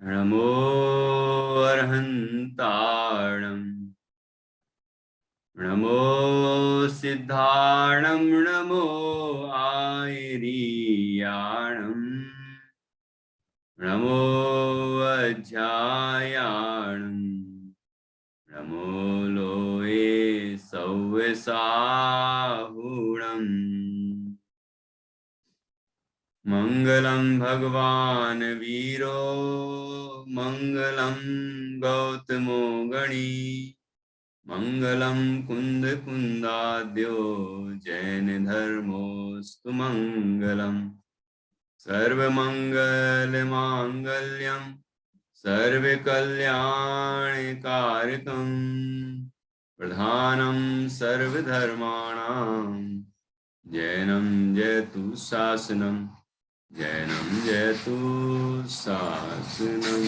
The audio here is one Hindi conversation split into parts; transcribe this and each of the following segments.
नमो अर्हन्ताणं नमो सिद्धाणं नमो आयरीयाणं नमो अध्यायाणं नमो लोये सव्यसाहुणम् मंगलम भगवान वीरो मंगलम गौतमो गणी मंगलम कुंद कुंदाद्यो जैन धर्मोस्तु मंगलम सर्वमंगल मांगल्यम सर्वकल्याणकारकम प्रधानम सर्वधर्माणां जैनम जयतु शासनम जैनम जयतु शासनम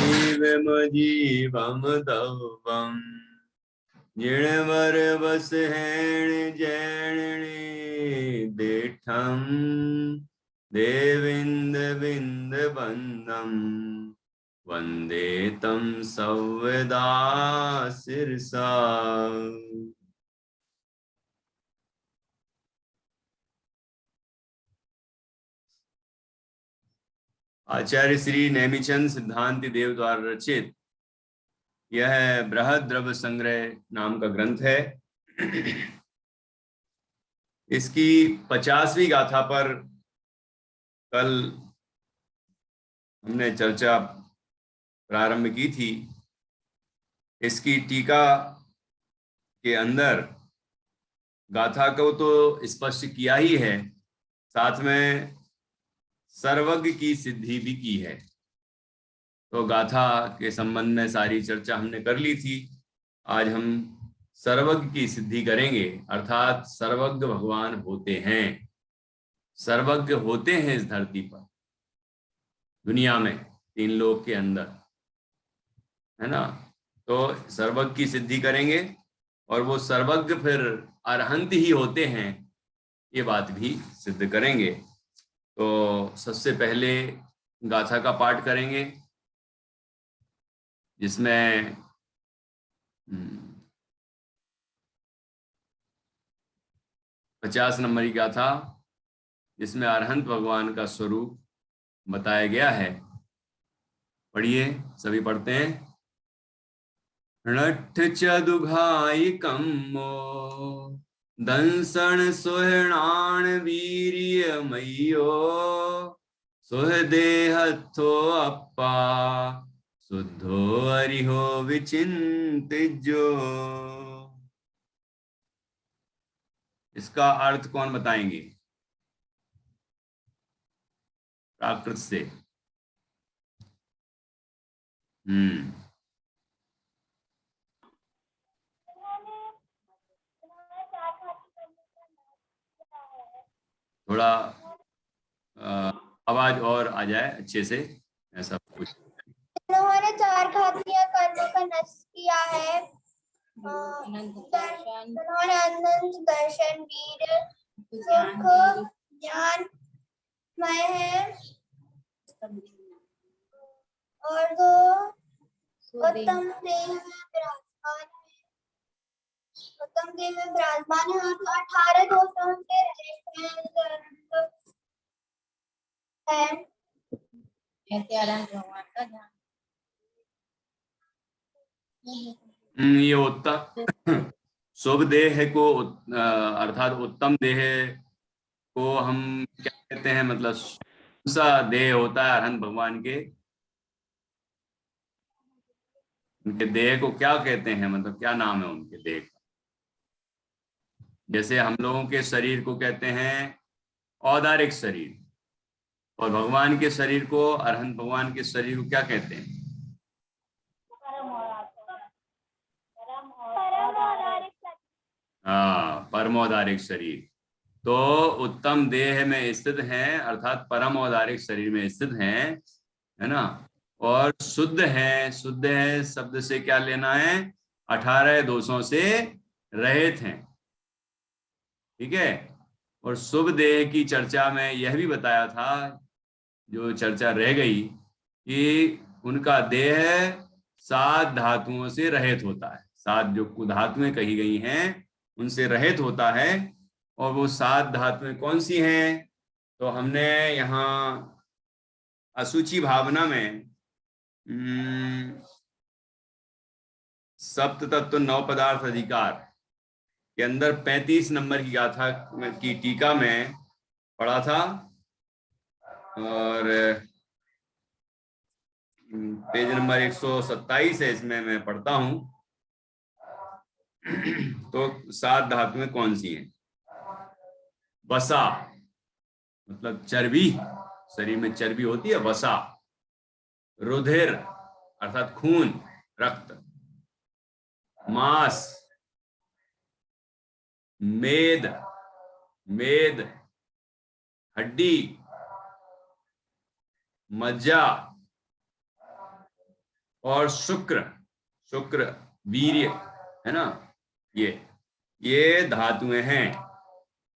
जीवम जीवम दवम जिणवर बस हैण जैणणे देठम देविंद बिंद बंदम वंदे तम सव्यदा सिरसा। आचार्य श्री नेमिचंद सिद्धांति देव द्वारा रचित यह बृहद द्रव्य संग्रह नाम का ग्रंथ है। इसकी 50वीं गाथा पर कल हमने चर्चा प्रारंभ की थी। इसकी टीका के अंदर गाथा को तो स्पष्ट किया ही है, साथ में सर्वज्ञ की सिद्धि भी की है। तो गाथा के संबंध में सारी चर्चा हमने कर ली थी। आज हम सर्वज्ञ की सिद्धि करेंगे, अर्थात सर्वज्ञ भगवान होते हैं, सर्वज्ञ होते हैं इस धरती पर, दुनिया में, 3 लोक के अंदर, है ना। तो सर्वज्ञ की सिद्धि करेंगे और वो सर्वज्ञ फिर अरहंत ही होते हैं, ये बात भी सिद्ध करेंगे। तो सबसे पहले गाथा का पाठ करेंगे, जिसमें 50 नंबर की गाथा, जिसमें अरहंत भगवान का स्वरूप बताया गया है। पढ़िए, सभी पढ़ते हैं। णट्ठ चदुघाई कम्मो दंसण सोहणाण वीर्य मयो सोह देहथो अप्पा शुद्धो हरिहो विचिंतिजो। इसका अर्थ कौन बताएंगे प्राकृत से? थोड़ा आवाज और आ जाए अच्छे से, ऐसा कुछ। उन्होंने 4 घातियां कर्म का नष्ट किया है। उन्होंने अनंत दर्शन, वीर, सुख, ज्ञान मय है और जो उत्तम देह में विराजमान है, उत्तम देह में विराजमान है और 18 दोषों से रहित है। भगवान का ध्यान। ये उत्तम शुभ देह को अर्थात उत्तम देह को हम क्या कहते हैं, मतलब कौन सा देह होता है अरहंत भगवान के? उनके देह को क्या कहते हैं, मतलब क्या नाम है उनके देह का? जैसे हम लोगों के शरीर को कहते हैं औदारिक शरीर, और भगवान के शरीर को, अरहंत भगवान के शरीर को क्या कहते हैं? हाँ, परमोदारिक शरीर। तो उत्तम देह में स्थित हैं, अर्थात परम औदारिक शरीर में स्थित हैं, है ना। और शुद्ध है, शुद्ध है शब्द से क्या लेना है? 18 दोषों से रहित हैं, ठीक है। और शुभ देह की चर्चा में यह भी बताया था, जो चर्चा रह गई, कि उनका देह 7 धातुओं से रहित होता है। 7 जो कुधातुएं कही गई हैं उनसे रहित होता है। और वो 7 धातुएं कौन सी हैं? तो हमने यहाँ अशुचि भावना में सप्त तत्व 9 पदार्थ अधिकार के अंदर 35 नंबर की गाथा की टीका में पढ़ा था, और पेज नंबर 127 है, इसमें मैं पढ़ता हूं। तो 7 धातुएं कौन सी हैं? वसा मतलब चर्बी, शरीर में चर्बी होती है, वसा। रुधिर अर्थात खून, रक्त। मांस, मेद, मेद, हड्डी, मज्जा और शुक्र, शुक्र वीर्य है ना। ये धातुएं हैं,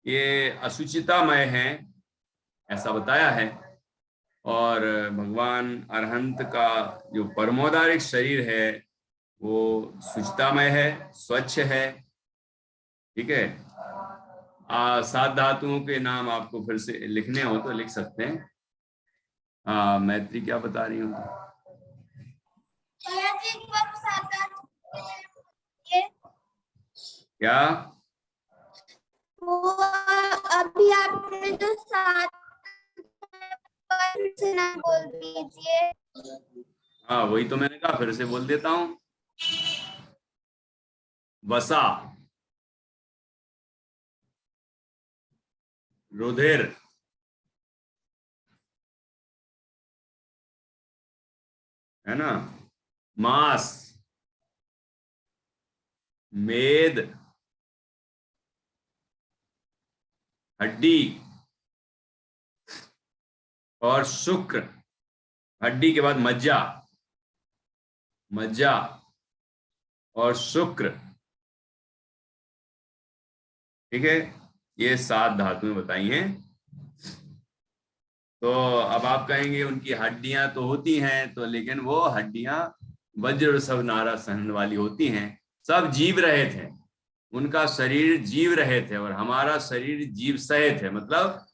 ये अशुचितामय हैं ऐसा बताया है। और भगवान अरहंत का जो परमोदारिक शरीर है वो शुचितामय है, स्वच्छ है। ठीक है। 7 धातुओं के नाम आपको फिर से लिखने हो तो लिख सकते हैं। मैत्री क्या बता रही हूँ? क्या? वो अभी आपने जो 7 से ना बोल दीजिए। हाँ वही तो मैंने कहा, फिर से बोल देता हूँ। वसा, रुधिर, है ना, मांस, मेद, हड्डी और शुक्र। हड्डी के बाद मज्जा, मज्जा और शुक्र। ठीक है, ये 7 धातुएं बताई हैं। तो अब आप कहेंगे उनकी हड्डियां तो होती हैं, तो लेकिन वो हड्डियां वज्र सब नारा सहन वाली होती हैं। सब जीव रहित हैं, उनका शरीर जीव रहित है और हमारा शरीर जीव सहित है। मतलब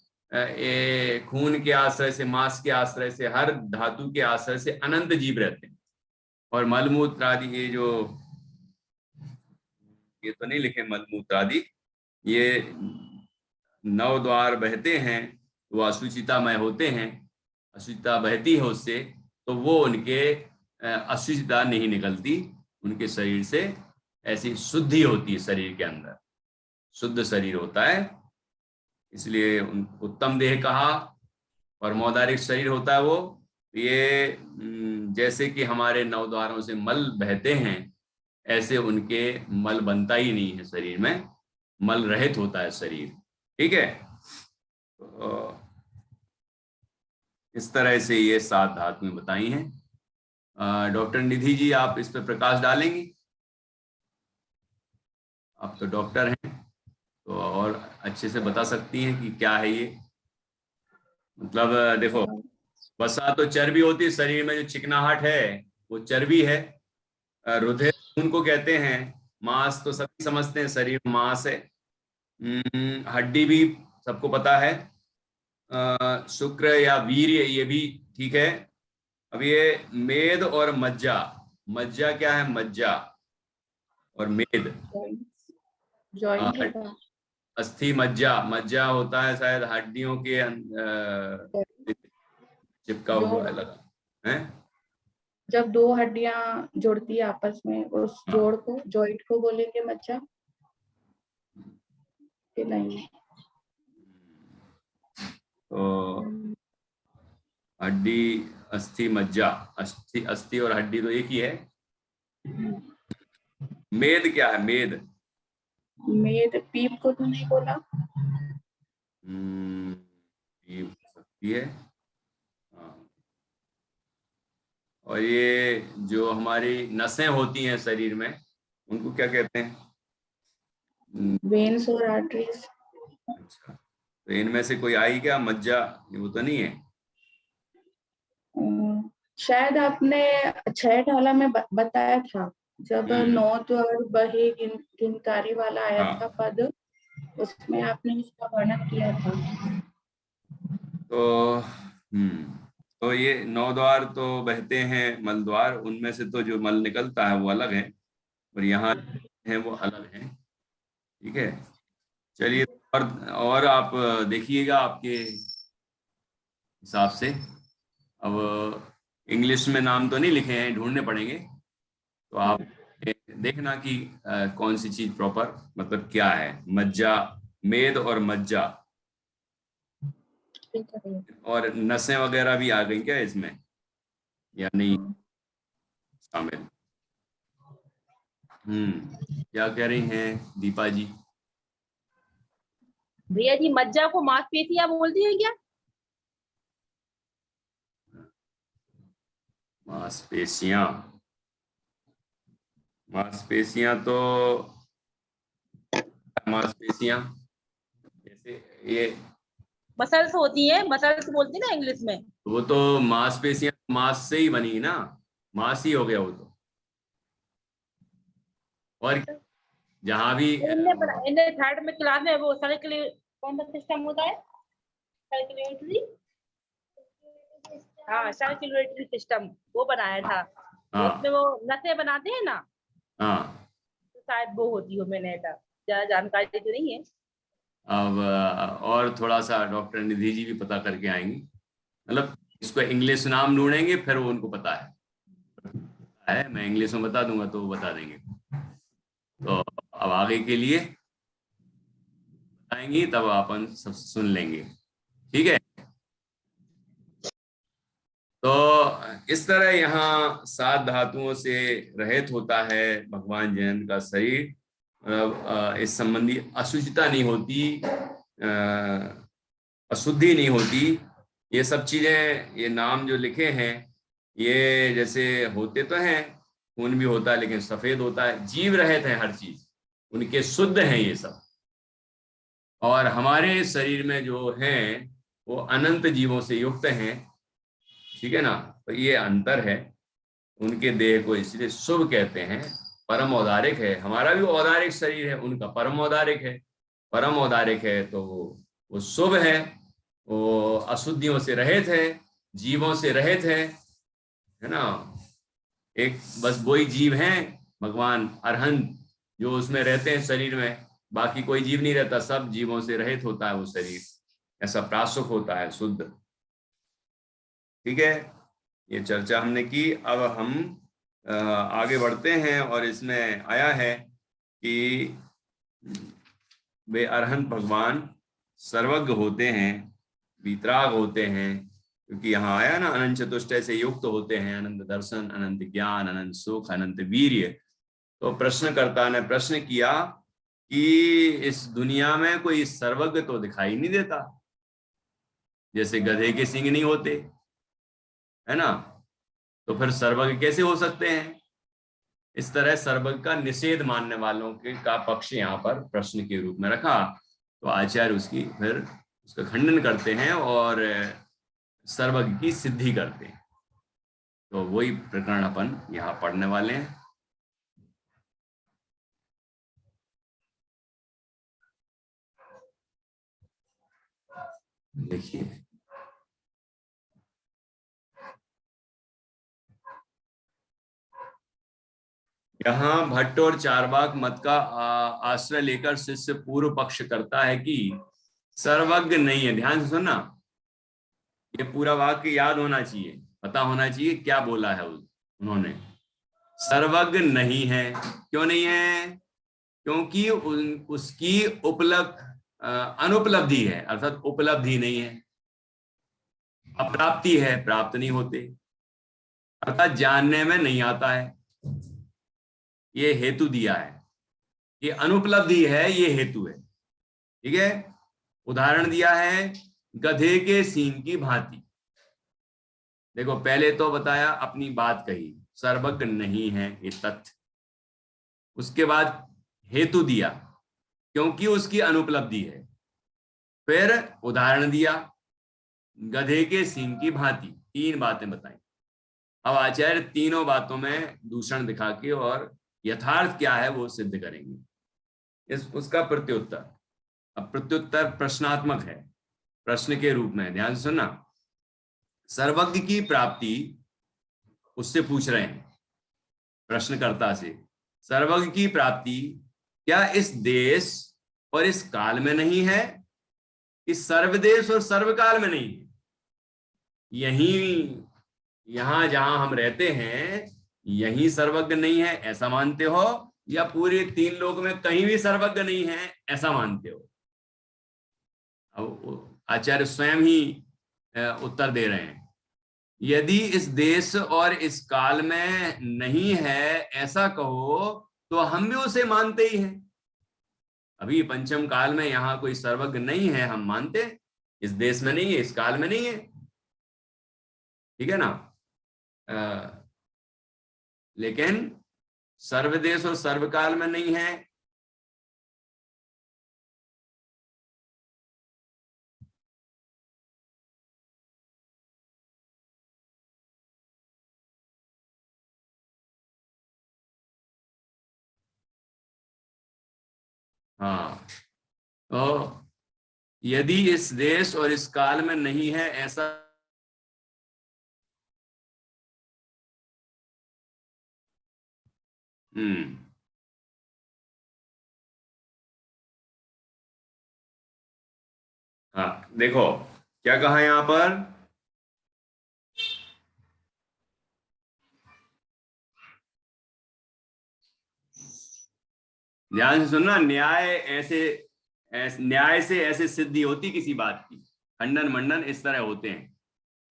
खून के आश्रय से, मांस के आश्रय से, हर धातु के आश्रय से अनंत जीव रहते हैं। और मलमूत्र आदि, ये तो नहीं लिखे मलमूत्र आदि, ये 9 द्वार बहते हैं, वो अशुचितामय होते हैं, अशुचिता बहती है उससे, तो वो उनके अशुचिता नहीं निकलती उनके शरीर से। ऐसी शुद्धि होती है शरीर के अंदर, शुद्ध शरीर होता है, इसलिए उत्तम देह कहा। परमोदारिक शरीर होता है वो। ये जैसे कि हमारे 9 द्वारों से मल बहते हैं, ऐसे उनके मल बनता ही नहीं है शरीर में, मल रहित होता है शरीर। ठीक है। तो इस तरह से ये 7 धातुएं बताई हैं। डॉक्टर निधि जी, आप इस पर प्रकाश डालेंगी? आप तो डॉक्टर हैं, तो और अच्छे से बता सकती हैं कि क्या है ये। मतलब देखो, वसा तो चर्बी होती है, शरीर में जो चिकनाहट है वो चर्बी है। रुधिर खून को कहते हैं। मांस तो सभी समझते हैं, शरीर में मांस है। हड्डी भी सबको पता है। शुक्र या वीर्य, ये भी ठीक है। अब ये मेद और मज्जा, मज्जा क्या है? मज्जा और मेद, जॉइंट अस्थि मज्जा। मज्जा होता है शायद हड्डियों के चिपका हुआ है, लगा है। जब 2 हड्डियां जुड़ती है आपस में, उस जोड़ को, जॉइंट को बोलेंगे मज्जा कि नहीं? तो हड्डी, अस्थि, मज्जा। अस्थि और हड्डी तो एक ही है। मेद क्या है? मेद, मेद पीप को तो नहीं बोला? ये हो सकती है। और ये जो हमारी नसें होती हैं शरीर में, उनको क्या कहते हैं? वेन्स और आर्टरीज। अच्छा, तो इनमें से कोई आई क्या? मज्जा वो तो नहीं है। शायद आपने 6 ढाला में बताया था, जब 9 द्वार बहे गिनकारी वाला आया हाँ। था पद, उसमें आपने इसका वर्णन किया था। तो तो ये 9 द्वार तो बहते हैं मल द्वार, उनमें से तो जो मल निकलता है वो अलग है, और यहाँ है वो अलग है। ठीक है, चलिए। और आप देखिएगा आपके हिसाब से। अब इंग्लिश में नाम तो नहीं लिखे हैं, ढूंढने पड़ेंगे, तो आप देखना कि कौन सी चीज प्रॉपर मतलब क्या है। मज्जा, मेद और मज्जा, और नसें वगैरह भी आ गई क्या इसमें या नहीं शामिल? क्या कह रही हैं दीपा जी? भैया जी, मज्जा को मांसपेशियां बोलती है क्या? मांसपेशियां, मांसपेशियां तो मांसपेशियां जैसे ये, मसल्स होती है, मसल्स बोलते हैं ना इंग्लिश में। वो तो मांसपेशियां मांस से ही बनी ना, मांस ही हो गया वो तो। और जहां भी इनने थर्ड में क्लास में वो सर्कुलेटरी, कौन सा सिस्टम होता है? सर्कुलेटरी, हाँ सर्कुलेटरी सिस्टम वो बनाया था। हाँ उसमें वो नसें बनाते हैं ना, हाँ। तो शायद वो होती हो। मैंने ज्यादा जानकारी तो नहीं है। अब और थोड़ा सा डॉक्टर निधि जी भी पता करके आएंगी, मतलब इसको इंग्लिश नाम ढूंढेंगे, फिर वो उनको पता है, मैं इंग्लिश में बता दूंगा तो वो बता देंगे। तो अब आगे के लिए बताएंगी तब अपन सब सुन लेंगे, ठीक है। तो इस तरह यहाँ 7 धातुओं से रहित होता है भगवान जयंत का शरीर। मतलब इस संबंधी अशुचिता नहीं होती, अशुद्धि नहीं होती। ये सब चीजें, ये नाम जो लिखे हैं, ये जैसे होते तो हैं, खून भी होता है लेकिन सफेद होता है, जीव रहित है हर चीज, उनके शुद्ध हैं ये सब। और हमारे शरीर में जो हैं वो अनंत जीवों से युक्त हैं, ठीक है ना। तो ये अंतर है, उनके देह को इसलिए शुभ कहते हैं, परम औदारिक है। हमारा भी औदारिक शरीर है, उनका परम औदारिक है। परम औदारिक है तो वो शुभ है, वो अशुद्धियों से रहित है, जीवों से रहित है ना। एक बस वही जीव हैं भगवान अरहंत जो उसमें रहते हैं शरीर में, बाकी कोई जीव नहीं रहता, सब जीवों से रहित होता है वो शरीर, ऐसा प्रासुक होता है, शुद्ध। ठीक है, ये चर्चा हमने की। अब हम आगे बढ़ते हैं, और इसमें आया है कि वे अरहंत भगवान सर्वज्ञ होते हैं, वीतराग होते हैं, क्योंकि यहाँ आया ना अनंत चतुष्टय से युक्त होते हैं, अनंत दर्शन, अनंत ज्ञान, अनंत सुख, अनंत वीर्य। तो प्रश्नकर्ता ने प्रश्न किया कि इस दुनिया में कोई सर्वज्ञ तो दिखाई नहीं देता, जैसे गधे के सिंग नहीं होते, है ना, तो फिर सर्वज्ञ कैसे हो सकते हैं? इस तरह सर्वज्ञ का निषेध मानने वालों के का पक्ष यहाँ पर प्रश्न के रूप में रखा। तो आचार्य उसकी फिर उसका खंडन करते हैं और सर्वज्ञ की सिद्धि करते हैं। तो वही प्रकरण अपन यहाँ पढ़ने वाले हैं। देखिए, यहाँ भट्ट और चारवाक मत का आश्रय लेकर शिष्य पूर्व पक्ष करता है कि सर्वज्ञ नहीं है। ध्यान से सुनना, ये पूरा वाक्य याद होना चाहिए, पता होना चाहिए क्या बोला है उन्होंने। सर्वज्ञ नहीं है, क्यों नहीं है? क्योंकि उसकी अनुपलब्धि है, अर्थात उपलब्धि नहीं है। अप्राप्ति है, प्राप्त नहीं होते, अर्थात जानने में नहीं आता है। ये हेतु दिया है, ये अनुपलब्धि है, ये हेतु है, ठीक है। उदाहरण दिया है गधे के सींग की भांति। देखो, पहले तो बताया, अपनी बात कही, सर्वज्ञ नहीं है ये तथ्य। उसके बाद हेतु दिया, क्योंकि उसकी अनुपलब्धि है। फिर उदाहरण दिया, गधे के सींग की भांति, 3 बातें बताई। अब आचार्य तीनों बातों में दूषण दिखा के और यथार्थ क्या है वो सिद्ध करेंगे। उसका प्रत्युत्तर, अब प्रत्युत्तर प्रश्नात्मक है, प्रश्न के रूप में, ध्यान से सुनना। सर्वज्ञ की प्राप्ति उससे पूछ रहे हैं प्रश्नकर्ता से, सर्वज्ञ की प्राप्ति क्या इस देश और इस काल में नहीं है? इस सर्वदेश और सर्वकाल में नहीं है? यहीं यहां जहां हम रहते हैं यहीं सर्वज्ञ नहीं है ऐसा मानते हो, या पूरे 3 लोक में कहीं भी सर्वज्ञ नहीं है ऐसा मानते हो? अब आचार्य स्वयं ही उत्तर दे रहे हैं, यदि इस देश और इस काल में नहीं है ऐसा कहो तो हम भी उसे मानते ही हैं। अभी पंचम काल में यहाँ कोई सर्वज्ञ नहीं है, हम मानते, इस देश में नहीं है, इस काल में नहीं है, ठीक है ना। लेकिन सर्वदेश और सर्वकाल में नहीं है। हाँ, तो यदि इस देश और इस काल में नहीं है ऐसा, हाँ देखो क्या कहा यहां पर, ध्यान से सुनना। न्याय से ऐसे सिद्धि होती किसी बात की, खंडन मंडन इस तरह होते हैं।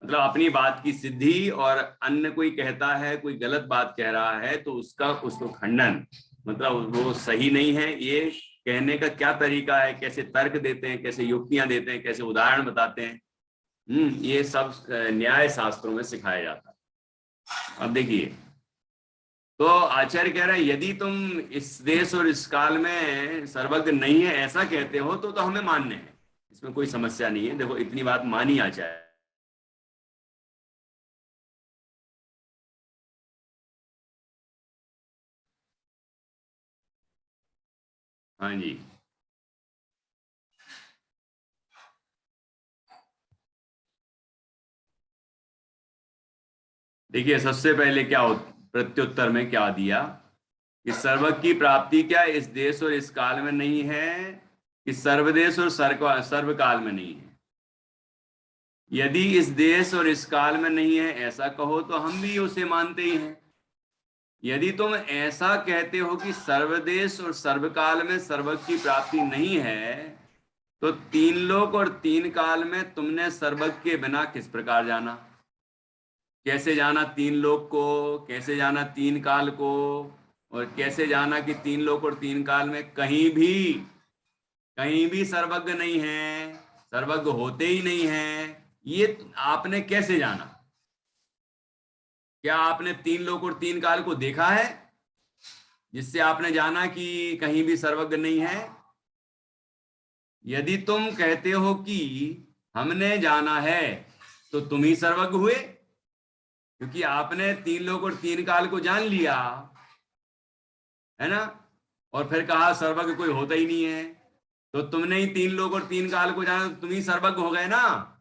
मतलब अपनी बात की सिद्धि, और अन्य कोई कहता है, कोई गलत बात कह रहा है तो उसको खंडन, मतलब वो सही नहीं है, ये कहने का क्या तरीका है, कैसे तर्क देते हैं, कैसे युक्तियां देते हैं, कैसे उदाहरण बताते हैं, ये सब न्याय शास्त्रों में सिखाया जाता है। अब देखिए, तो आचार्य कह रहे हैं यदि तुम इस देश और इस काल में सर्वज्ञ नहीं है ऐसा कहते हो तो हमें मानने हैं, इसमें कोई समस्या नहीं है। देखो इतनी बात मानी आचार्य। हाँ जी, देखिए सबसे पहले क्या प्रत्युत्तर में क्या दिया कि सर्वज्ञ की प्राप्ति क्या इस देश और इस काल में नहीं है, कि सर्वदेश और सर्वकाल में नहीं है। यदि इस देश और इस काल में नहीं है ऐसा कहो तो हम भी उसे मानते ही हैं। यदि तुम ऐसा कहते हो कि सर्वदेश और सर्वकाल में सर्वज्ञ की प्राप्ति नहीं है तो 3 लोक और 3 काल में तुमने सर्वज्ञ के बिना किस प्रकार जाना? कैसे जाना 3 लोक को, कैसे जाना 3 काल को, और कैसे जाना कि 3 लोक और 3 काल में कहीं भी सर्वज्ञ नहीं है, सर्वज्ञ होते ही नहीं है, ये आपने कैसे जाना? क्या आपने 3 लोक और 3 काल को देखा है जिससे आपने जाना कि कहीं भी सर्वज्ञ नहीं है? यदि तुम कहते हो कि हमने जाना है तो तुम ही सर्वज्ञ हुए, क्योंकि आपने 3 लोक और 3 काल को जान लिया है ना, और फिर कहा सर्वज्ञ कोई होता ही नहीं है, तो तुमने ही 3 लोक और 3 काल को जाना, तो तुम ही सर्वज्ञ हो गए ना।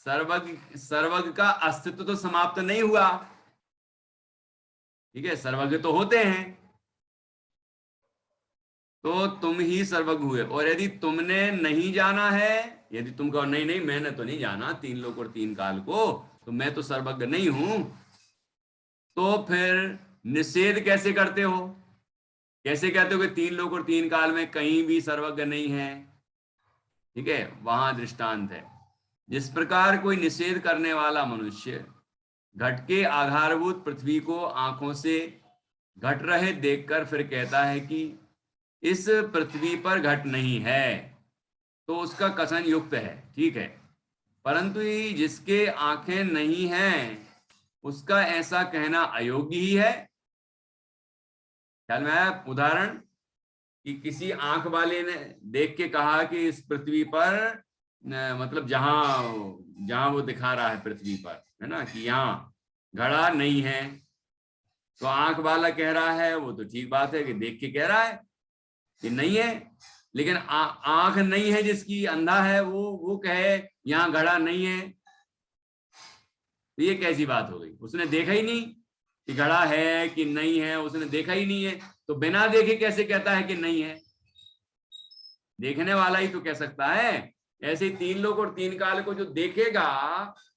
सर्वज्ञ का अस्तित्व तो समाप्त नहीं हुआ, ठीक है, सर्वज्ञ तो होते हैं, तो तुम ही सर्वज्ञ हुए। और यदि तुमने नहीं जाना है, यदि तुम कहो नहीं मैंने तो नहीं जाना 3 लोक और 3 काल को, तो मैं तो सर्वज्ञ नहीं हूं, तो फिर निषेध कैसे करते हो? कैसे कहते हो कि 3 लोक और 3 काल में कहीं भी सर्वज्ञ नहीं है? ठीक है, वहां दृष्टांत है। जिस प्रकार कोई निषेध करने वाला मनुष्य घट के आधारभूत पृथ्वी को आंखों से घट रहे देखकर फिर कहता है कि इस पृथ्वी पर घट नहीं है, तो उसका कथन युक्त है, ठीक है, परंतु जिसके आंखें नहीं हैं उसका ऐसा कहना अयोग्य ही है। ख्याल में आया उदाहरण? कि किसी आंख वाले ने देख के कहा कि इस पृथ्वी पर मतलब जहां जहां वो दिखा रहा है पृथ्वी पर, है ना, कि यहाँ घड़ा नहीं है, तो आंख वाला कह रहा है वो तो ठीक बात है कि देख के कह रहा है कि नहीं है, लेकिन आंख नहीं है जिसकी, अंधा है वो कहे यहाँ घड़ा नहीं है, तो ये कैसी बात हो गई? उसने देखा ही नहीं कि घड़ा है कि नहीं है, उसने देखा ही नहीं है, तो बिना देखे कैसे कहता है कि नहीं है? देखने वाला ही तो कह सकता है। ऐसे तीन लोक और तीन काल को जो देखेगा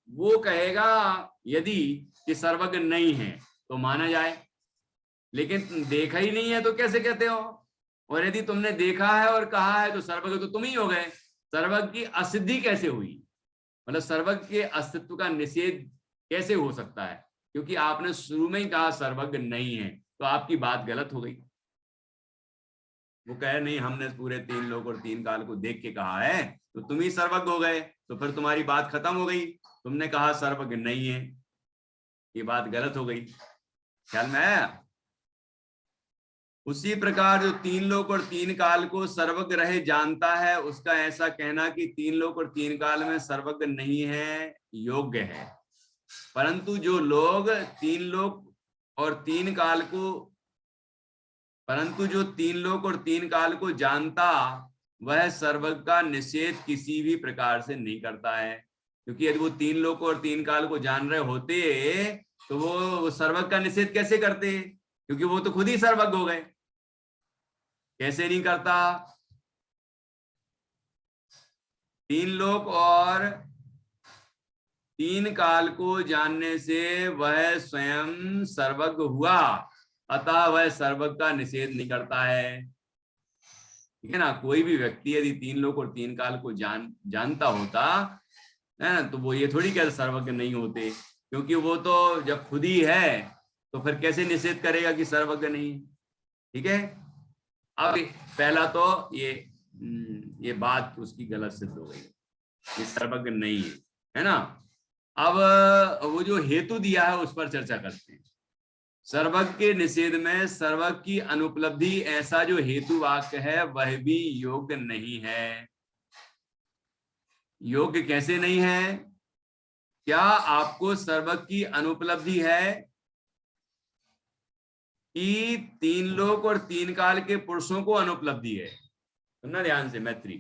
वो कहेगा यदि कि सर्वज्ञ नहीं है तो माना जाए, लेकिन देखा ही नहीं है तो कैसे कहते हो? और यदि तुमने देखा है और कहा है तो सर्वज्ञ तो तुम ही हो गए। सर्वज्ञ की असिद्धि कैसे हुई? मतलब सर्वज्ञ के अस्तित्व का निषेध कैसे हो सकता है? क्योंकि आपने शुरू में ही कहा सर्वज्ञ नहीं है, तो आपकी बात गलत हो गई। वो कहे नहीं, हमने पूरे तीन लोक और तीन काल को देख के कहा है तो तुम ही सर्वज्ञ हो गए, तो फिर तुम्हारी बात खत्म हो गई। तुमने कहा सर्वज्ञ नहीं है, ये बात गलत हो गई। ख्याल में आया? उसी प्रकार जो तीन लोक और तीन काल को सर्वज्ञ रहे जानता है, उसका ऐसा कहना कि तीन लोक और तीन काल में सर्वज्ञ नहीं है योग्य है। परंतु जो लोग तीन लोक और तीन काल को जानता, वह सर्वज्ञ का निषेध किसी भी प्रकार से नहीं करता है। क्योंकि यदि वो तीन लोक और तीन काल को जान रहे होते तो वो सर्वज्ञ का निषेध कैसे करते? क्योंकि वो तो खुद ही सर्वज्ञ हो गए। कैसे नहीं करता? तीन लोक और तीन काल को जानने से वह स्वयं सर्वज्ञ हुआ, अतः वह सर्वज्ञ का निषेध नहीं करता है। ठीक है ना? कोई भी व्यक्ति यदि तीन लोक और तीन काल को जानता होता है ना, तो वो ये थोड़ी कहते सर्वज्ञ नहीं होते, क्योंकि वो तो जब खुद ही है तो फिर कैसे निषेध करेगा कि सर्वज्ञ नहीं है। ठीक है? अब पहला तो ये बात उसकी गलत सिद्ध हो गई, ये सर्वज्ञ नहीं है ना? अब वो जो हेतु दिया है उस पर चर्चा करते हैं। सर्वज्ञ के निषेध में सर्वज्ञ की अनुपलब्धि ऐसा जो हेतु वाक्य है वह भी योग्य नहीं है। योग्य कैसे नहीं है? क्या आपको सर्वज्ञ की अनुपलब्धि है कि तीन लोक और तीन काल के पुरुषों को अनुपलब्धि है? सुनना ध्यान से मैत्री,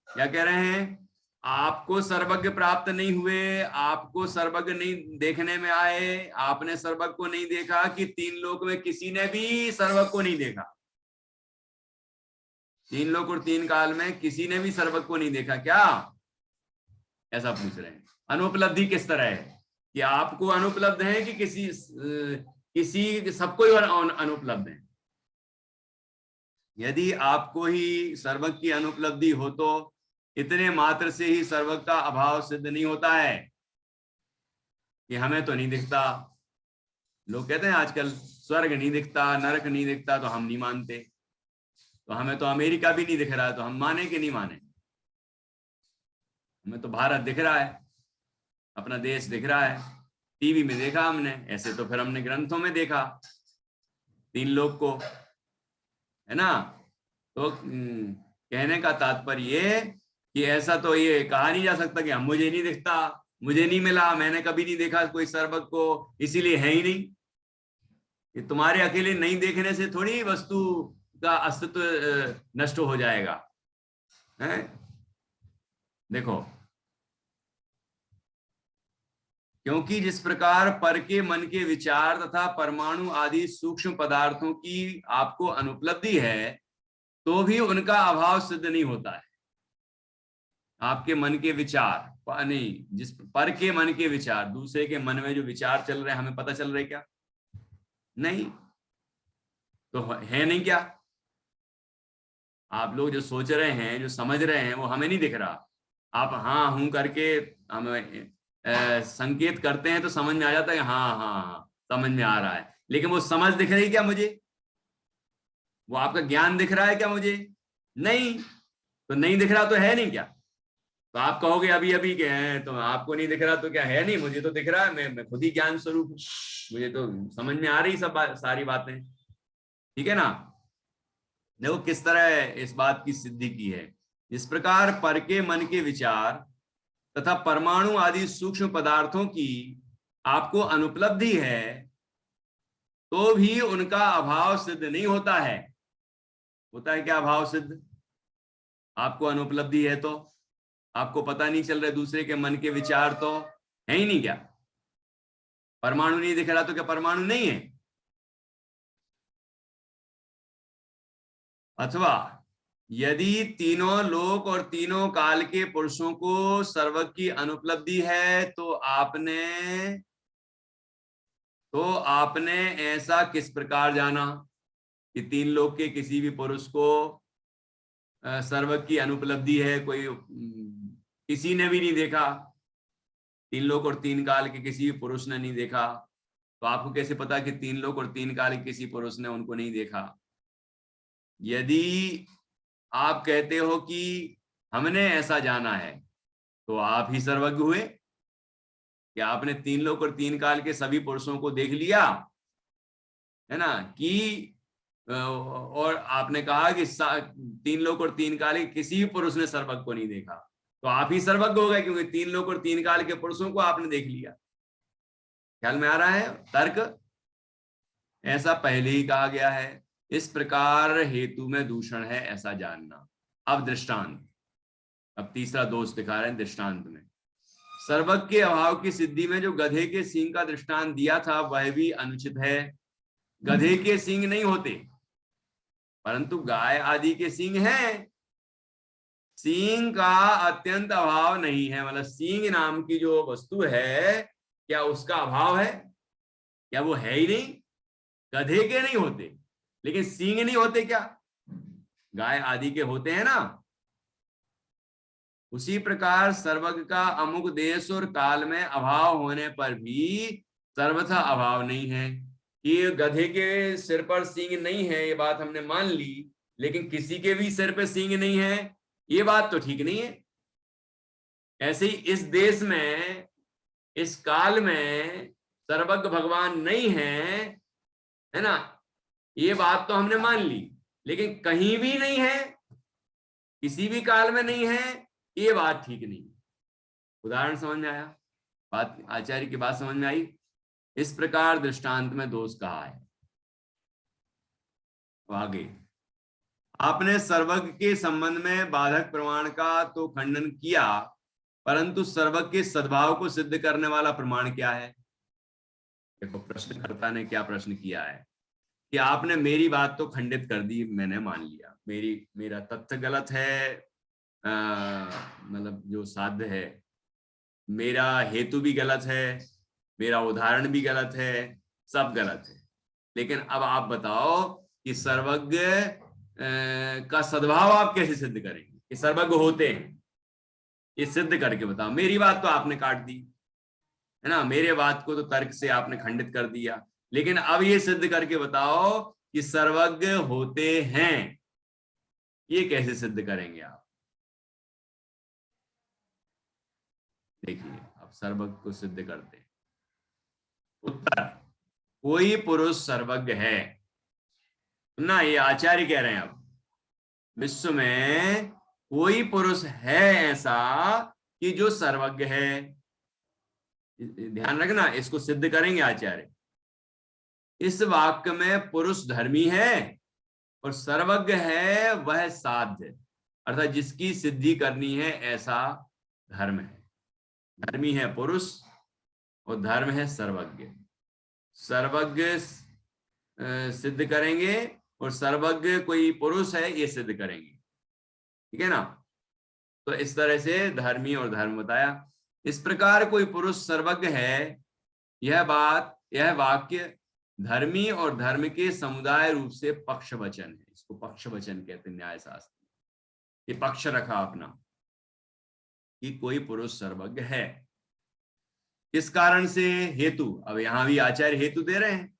क्या कह रहे हैं? आपको सर्वज्ञ प्राप्त नहीं हुए, आपको सर्वज्ञ नहीं देखने में आए, आपने सर्वज्ञ को नहीं देखा कि तीन लोक में किसी ने भी सर्वज्ञ को नहीं देखा। तीन लोक और तीन काल में किसी ने भी सर्वज्ञ को नहीं देखा क्या? ऐसा पूछ रहे हैं। अनुपलब्धि किस तरह है? कि आपको अनुपलब्ध है कि किसी सबको ही अनुपलब्ध है? यदि आपको ही सर्वज्ञ की अनुपलब्धि हो तो इतने मात्र से ही सर्वज्ञ का अभाव सिद्ध नहीं होता है कि हमें तो नहीं दिखता। लोग कहते हैं आजकल स्वर्ग नहीं दिखता, नरक नहीं दिखता, तो हम नहीं मानते। तो हमें तो अमेरिका भी नहीं दिख रहा है, तो हम माने कि नहीं माने? हमें तो भारत दिख रहा है, अपना देश दिख रहा है, टीवी में देखा हमने, ऐसे तो फिर हमने ग्रंथों में देखा तीन लोक को, है ना? तो कहने का तात्पर्य ये कि ऐसा तो ये कहा नहीं जा सकता कि हम मुझे नहीं दिखता, मुझे नहीं मिला, मैंने कभी नहीं देखा कोई सर्वज्ञ को, इसीलिए है ही नहीं। ये तुम्हारे अकेले नहीं देखने से थोड़ी वस्तु का अस्तित्व नष्ट हो जाएगा, है? देखो, क्योंकि जिस प्रकार पर के मन के विचार तथा परमाणु आदि सूक्ष्म पदार्थों की आपको अनुपलब्धि है, तो भी उनका अभाव सिद्ध नहीं होता है। आपके मन के विचार नहीं, जिस पर के मन के विचार, दूसरे के मन में जो विचार चल रहे हैं हमें पता चल रहे क्या? नहीं, तो है नहीं क्या? आप लोग जो सोच रहे हैं, जो समझ रहे हैं, वो हमें नहीं दिख रहा। आप हाँ हूं करके हमें संकेत करते हैं तो समझ में आ जाता है हाँ हाँ हाँ समझ में आ रहा है, लेकिन वो समझ दिख रही क्या मुझे? वो आपका ज्ञान दिख रहा है क्या मुझे? नहीं। तो नहीं दिख रहा तो है नहीं क्या? तो आप कहोगे अभी अभी के हैं, तो आपको नहीं दिख रहा तो क्या है नहीं? मुझे तो दिख रहा है, मैं खुद ही ज्ञान स्वरूप हूँ, मुझे तो समझ में आ रही सब सारी बातें। ठीक है ना? देखो किस तरह इस बात की सिद्धि की है। इस प्रकार पर के मन के विचार तथा परमाणु आदि सूक्ष्म पदार्थों की आपको अनुपलब्धि है तो भी उनका अभाव सिद्ध नहीं होता है। होता है क्या अभाव सिद्ध? आपको अनुपलब्धि है तो आपको पता नहीं चल रहा, दूसरे के मन के विचार तो है ही नहीं क्या? परमाणु नहीं दिख रहा तो क्या परमाणु नहीं है? अथवा यदि तीनों लोक और तीनों काल के पुरुषों को सर्वज्ञ की अनुपलब्धि है तो आपने ऐसा किस प्रकार जाना कि तीन लोक के किसी भी पुरुष को सर्वज्ञ की अनुपलब्धि है? कोई किसी ने भी नहीं देखा, तीन लोक और तीन काल के किसी भी पुरुष ने नहीं देखा, तो आपको कैसे पता कि तीन लोक और तीन काल के किसी पुरुष ने उनको नहीं देखा? यदि आप कहते हो कि हमने ऐसा जाना है तो आप ही सर्वज्ञ हुए। क्या आपने तीन लोक और तीन काल के सभी पुरुषों को देख लिया है ना? कि और आपने कहा कि तीन लोक और तीन काल के किसी भी पुरुष ने सर्वज्ञ को नहीं देखा, तो आप ही सर्वज्ञ हो गए क्योंकि तीन लोक और तीन काल के पुरुषों को आपने देख लिया। ख्याल में आ रहा है तर्क? ऐसा पहले ही कहा गया है। इस प्रकार हेतु में दूषण है ऐसा जानना। अब दृष्टांत, अब तीसरा दोष दिखा रहे हैं दृष्टांत में। सर्वज्ञ के अभाव की सिद्धि में जो गधे के सींग का दृष्टांत दिया था वह भी अनुचित है। गधे के सींग नहीं होते परंतु गाय आदि के सींग हैं। सींग का अत्यंत अभाव नहीं है, मतलब सींग नाम की जो वस्तु है क्या उसका अभाव है? क्या वो है ही नहीं? गधे के नहीं होते लेकिन सींग नहीं होते क्या? गाय आदि के होते हैं ना। उसी प्रकार सर्वज्ञ का अमुक देश और काल में अभाव होने पर भी सर्वथा अभाव नहीं है। कि गधे के सिर पर सींग नहीं है ये बात हमने मान ली, लेकिन किसी के भी सिर पर सींग नहीं है ये बात तो ठीक नहीं है। ऐसे ही इस देश में इस काल में सर्वज्ञ भगवान नहीं है ना, ये बात तो हमने मान ली, लेकिन कहीं भी नहीं है, किसी भी काल में नहीं है, ये बात ठीक नहीं। उदाहरण समझ में आया? बात आचार्य की बात समझ में आई? इस प्रकार दृष्टांत में दोष कहा है। तो आगे आपने सर्वज्ञ के संबंध में बाधक प्रमाण का तो खंडन किया, परंतु सर्वज्ञ के सद्भाव को सिद्ध करने वाला प्रमाण क्या है? देखो प्रश्नकर्ता ने क्या प्रश्न किया है कि आपने मेरी बात तो खंडित कर दी, मैंने मान लिया, मेरा तथ्य गलत है, मतलब जो साध्य है, मेरा हेतु भी गलत है, मेरा उदाहरण भी गलत है, सब गलत है, लेकिन अब आप बताओ कि सर्वज्ञ का सद्भाव आप कैसे सिद्ध करेंगे कि सर्वज्ञ होते हैं? ये सिद्ध करके बताओ। मेरी बात तो आपने काट दी है ना, मेरे बात को तो तर्क से आपने खंडित कर दिया, लेकिन अब ये सिद्ध करके बताओ कि सर्वज्ञ होते हैं। ये कैसे सिद्ध करेंगे आप? देखिए अब सर्वज्ञ को सिद्ध करते हैं। उत्तर, कोई पुरुष सर्वज्ञ है ना, ये आचार्य कह रहे हैं। अब विश्व में कोई पुरुष है ऐसा कि जो सर्वज्ञ है। ध्यान रखना, इसको सिद्ध करेंगे आचार्य। इस वाक्य में पुरुष धर्मी है और सर्वज्ञ है वह साध्य, अर्थात जिसकी सिद्धि करनी है ऐसा धर्म है। धर्मी है पुरुष और धर्म है सर्वज्ञ। सर्वज्ञ सिद्ध करेंगे और सर्वज्ञ कोई पुरुष है ये सिद्ध करेंगे, ठीक है ना। तो इस तरह से धर्मी और धर्म बताया। इस प्रकार कोई पुरुष सर्वज्ञ है, यह वाक्य धर्मी और धर्म के समुदाय रूप से पक्ष वचन है। इसको पक्ष वचन कहते हैं न्याय शास्त्र। ये पक्ष रखा अपना कि कोई पुरुष सर्वज्ञ है। किस कारण से? हेतु। अब यहां भी आचार्य हेतु दे रहे हैं।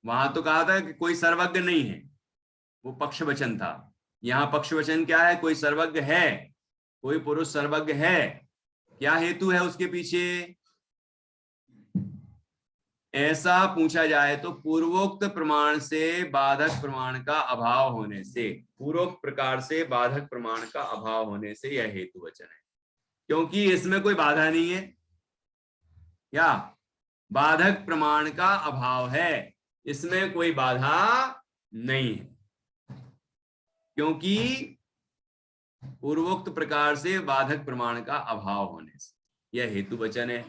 वहां तो कहा था कि कोई सर्वज्ञ नहीं है, वो पक्ष वचन था। यहाँ पक्ष वचन क्या है? कोई सर्वज्ञ है, कोई पुरुष सर्वज्ञ है। क्या हेतु है उसके पीछे? ऐसा पूछा जाए तो पूर्वोक्त प्रमाण से बाधक प्रमाण का अभाव होने से, पूर्वोक्त प्रकार से बाधक प्रमाण का अभाव होने से यह हेतु वचन है, क्योंकि इसमें कोई बाधा नहीं है, या बाधक प्रमाण का अभाव है, इसमें कोई बाधा नहीं है, क्योंकि पूर्वोक्त प्रकार से बाधक प्रमाण का अभाव होने से यह हेतु वचन है।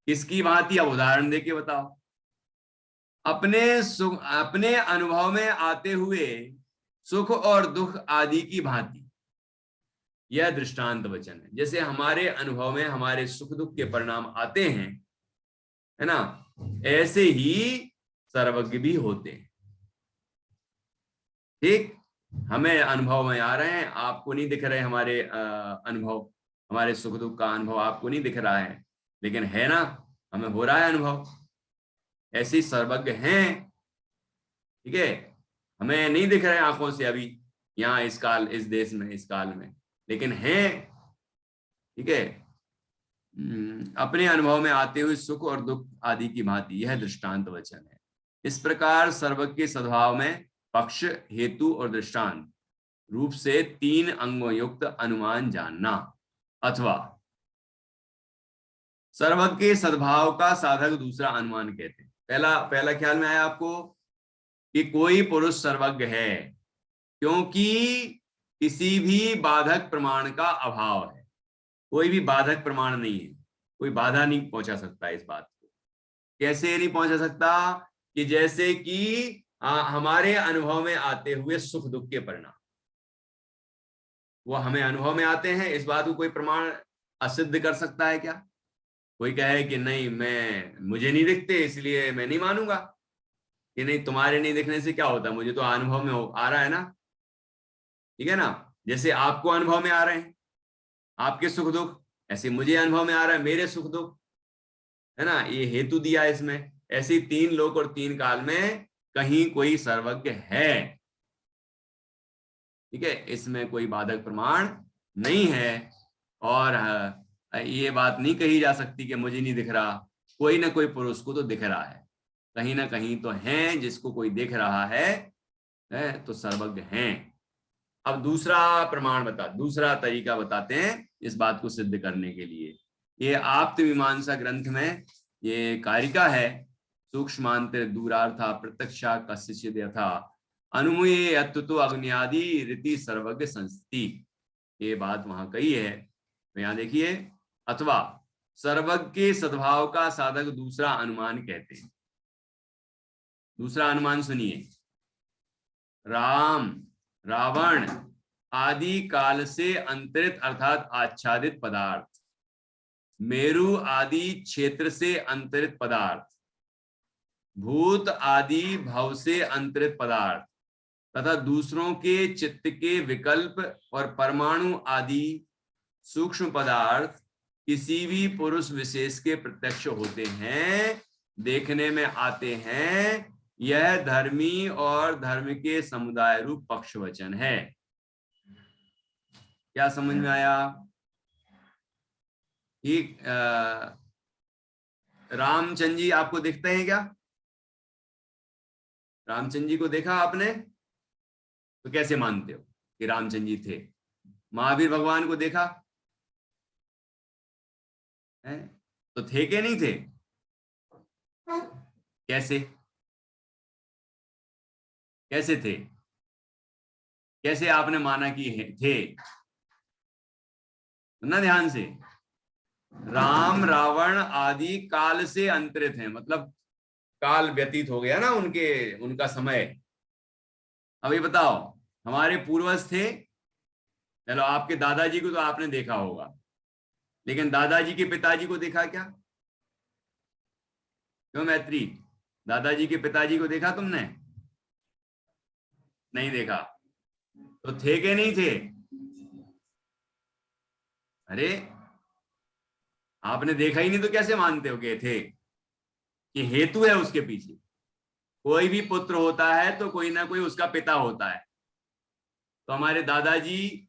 किसकी भांति? अब उदाहरण देके बताओ। अपने अनुभव में आते हुए सुख और दुख आदि की भांति, यह दृष्टांत वचन है। जैसे हमारे अनुभव में हमारे सुख दुख के परिणाम आते हैं, है ना, ऐसे ही सर्वज्ञ भी होते हैं। ठीक, हमें अनुभव में आ रहे हैं, आपको नहीं दिख रहे हमारे अनुभव, हमारे सुख दुख का अनुभव आपको नहीं दिख रहा है, लेकिन है ना, हमें हो रहा है अनुभव। ऐसे सर्वज्ञ हैं, ठीक है, हमें नहीं दिख रहे आंखों से अभी यहाँ इस काल, इस देश में, इस काल में, लेकिन हैं, ठीक है। अपने अनुभव में आते हुए सुख और दुख आदि की भांति, यह दृष्टांत वचन है। इस प्रकार सर्वज्ञ के सद्भाव में पक्ष, हेतु और दृष्टांत रूप से 3 अंगों युक्त अनुमान जानना, अथवा सर्वज्ञ के सद्भाव का साधक दूसरा अनुमान कहते हैं। पहला ख्याल में आया आपको कि कोई पुरुष सर्वज्ञ है क्योंकि किसी भी बाधक प्रमाण का अभाव है, कोई भी बाधक प्रमाण नहीं है, कोई बाधा नहीं पहुंचा सकता इस बात को। कैसे नहीं पहुंचा सकता? कि जैसे कि हमारे अनुभव में आते हुए सुख दुख के परिणाम, वो हमें अनुभव में आते हैं, इस बात को कोई प्रमाण असिद्ध कर सकता है क्या? कोई कहे कि नहीं, मुझे नहीं दिखते इसलिए मैं नहीं मानूंगा, कि नहीं तुम्हारे नहीं दिखने से क्या होता, मुझे तो अनुभव में आ रहा है ना, ठीक है ना। जैसे आपको अनुभव में आ रहे हैं आपके सुख दुख, ऐसे मुझे अनुभव में आ रहा है मेरे सुख दुख, है ना, ये हेतु दिया इसमें। ऐसे 3 लोक और 3 काल में कहीं कोई सर्वज्ञ है, ठीक है, इसमें कोई बाधक प्रमाण नहीं है। और ये बात नहीं कही जा सकती कि मुझे नहीं दिख रहा, कोई ना कोई पुरुष को तो दिख रहा है, कहीं ना कहीं तो है, जिसको कोई दिख रहा है तो सर्वज्ञ हैं। अब दूसरा तरीका बताते हैं इस बात को सिद्ध करने के लिए। ये आप्तमीमांसा ग्रंथ में ये कारिका है, सूक्ष्मांतर दूरार्था प्रत्यक्षा कस्यचिद यथा अनुमये अत्वतो अग्न्यादि रीति सर्वज्ञ संस्थिति, ये बात वहां कही है। तो यहाँ देखिए, अथवा सर्वज्ञ के सद्भाव का साधक दूसरा अनुमान कहते हैं। दूसरा अनुमान सुनिए, राम, रावण आदि काल से अंतरित अर्थात आच्छादित पदार्थ, मेरु आदि क्षेत्र से अंतरित पदार्थ, भूत आदि भव से अंतरित पदार्थ तथा दूसरों के चित्त के विकल्प और परमाणु आदि सूक्ष्म पदार्थ किसी भी पुरुष विशेष के प्रत्यक्ष होते हैं, देखने में आते हैं, यह धर्मी और धर्म के समुदाय रूप पक्ष वचन है। क्या समझ में आया? ठीक, रामचंद्र जी आपको दिखते हैं क्या? रामचंद्र जी को देखा आपने तो कैसे मानते हो कि रामचंद्र जी थे? महावीर भगवान को देखा है तो थे कि नहीं थे? कैसे कैसे थे? कैसे आपने माना कि थे? ना ध्यान से, राम रावण आदि काल से अंतरित हैं, मतलब काल व्यतीत हो गया ना उनका समय। अब ये बताओ, हमारे पूर्वज थे, चलो आपके दादाजी को तो आपने देखा होगा, लेकिन दादाजी के पिताजी को देखा क्या? क्यों मैत्री, दादाजी के पिताजी को देखा तुमने? नहीं देखा, तो थे कि नहीं थे? अरे आपने देखा ही नहीं तो कैसे मानते हो कि थे? कि हेतु है उसके पीछे। कोई भी पुत्र होता है तो कोई ना कोई उसका पिता होता है। तो हमारे दादाजी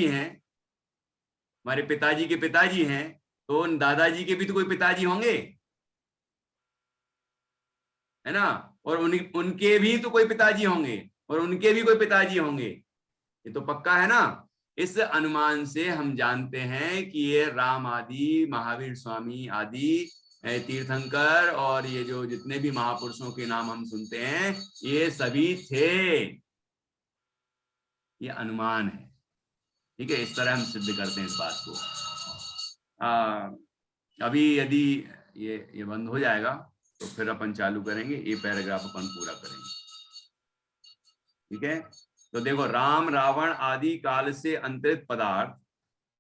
हैं, हमारे पिताजी के पिताजी हैं, तो उन दादाजी के भी तो कोई पिताजी होंगे, है ना, और उनके भी तो कोई पिताजी होंगे और उनके भी कोई पिताजी होंगे, ये तो पक्का है ना। इस अनुमान से हम जानते हैं कि ये राम आदि, महावीर स्वामी आदि, तीर्थंकर और ये जो जितने भी महापुरुषों के नाम हम सुनते हैं ये सभी थे, ये अनुमान है। ठीक है, इस तरह हम सिद्ध करते हैं इस बात को। अभी यदि ये बंद हो जाएगा तो फिर अपन चालू करेंगे, ये पैराग्राफ अपन पूरा करेंगे। ठीक है, तो देखो, राम रावण आदि काल से अंतरित पदार्थ